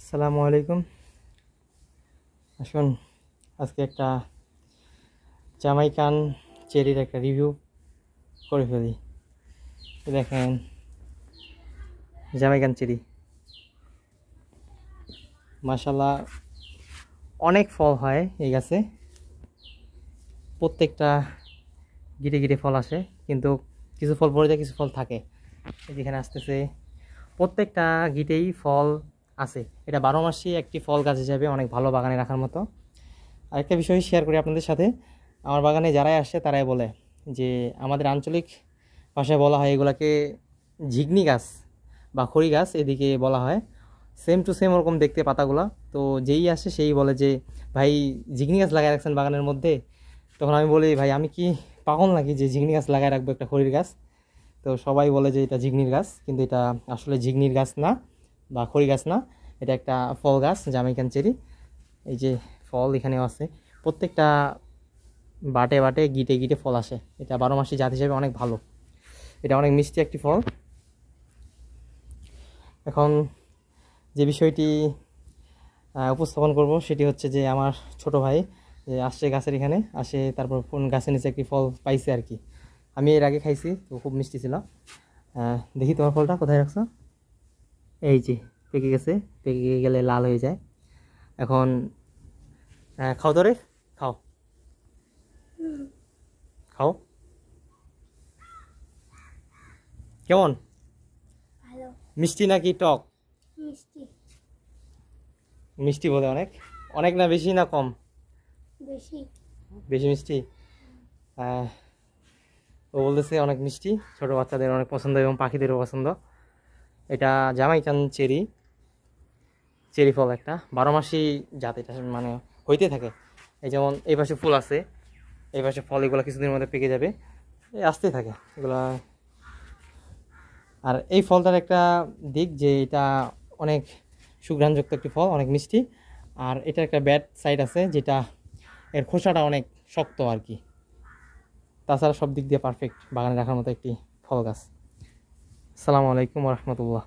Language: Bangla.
আসসালামু আলাইকুম। আসুন আজকে একটা জামাইকান চেরির একটা রিভিউ করে ফেলি। দেখেন জামাইকান চেরি, মাশাআল্লাহ অনেক ফল হয় এই গাছে। প্রত্যেকটা গিটে গিটে ফল আসে, কিন্তু কিছু ফল পড়ে যায়, কিছু ফল থাকে। যেখানে আসতেছে প্রত্যেকটা গিটেই ফল আছে। এটা 12 মাসই একটি ফল গাছ হিসাবে অনেক ভালো বাগানে রাখার মতো। আরেকটা বিষয় শেয়ার করি আপনাদের সাথে। আমার বাগানে যারাই আসে তারাই বলে যে আমাদের আঞ্চলিক ভাষায় বলা হয় এগুলাকে ঝিগনি গাছ বা খড়ি গাছ, এদিকে বলা হয়। সেম টু সেম ওরকম দেখতে পাতাগুলা। তো যেই আসে সেই বলে যে ভাই ঝিগনি গাছ লাগাই রাখছেন বাগানের মধ্যে। তখন আমি বলি ভাই আমি কি পাগল নাকি যে ঝিগনি গাছ লাগাই রাখবো একটা খড়ির গাছ। তো সবাই বলে যে এটা ঝিগনির গাছ, কিন্তু এটা আসলে ঝিগনির গাছ না বা খড়ি গাছ না। এটা একটা ফল গাছ, জামাইকান চেরি। এই যে ফল এখানেও আছে, প্রত্যেকটা বাটে বাটে গিটে গিটে ফল আসে। এটা 12 মাসি জাত হিসেবে অনেক ভালো। এটা অনেক মিষ্টি একটি ফল। এখন যে বিষয়টি উপস্থাপন করব সেটি হচ্ছে যে আমার ছোট ভাই যে আসছে গাছের এখানে আসে, তারপর কোন গাছের নিচে একটি ফল পাইছে আর কি। আমি এর আগে খাইছি, তো খুব মিষ্টি ছিল। দেখি তোমার ফলটা কোথায় রাখছো। এই যে পেকে গেছে, পেকে গেলে লাল হয়ে যায়। এখন খাও ধরে, খাও খাও। কেমন, ভালো? মিষ্টি নাকি টক? মিষ্টি। মিষ্টি বলে অনেক, অনেক না বেশি না কম? বেশি। বেশি মিষ্টি। আহ, ও বলতেছে অনেক মিষ্টি, ছোট বাচ্চাদের অনেক পছন্দ এবং পাখিদেরও পছন্দ। এটা জামাইকান চেরি, চেরি ফল একটা 12 মাসি জাত। এটা মানে হইতে থাকে। এই যেমন এই পাশে ফুল আছে, এই পাশে ফল, এগুলো কিছুদিনের মধ্যে পেকে যাবে, এই আসতেই থাকে এগুলা। আর এই ফলটার একটা দিক যে এটা অনেক সুঘ্রাণযুক্ত একটি ফল, অনেক মিষ্টি। আর এটার একটা ব্যাড সাইড আছে, যেটা এর খোসাটা অনেক শক্ত আর কি। তাছাড়া সব দিক দিয়ে পারফেক্ট বাগানে রাখার মতো একটি ফল গাছ। আসসালামু আলাইকুম ওয়া রাহমাতুল্লাহ।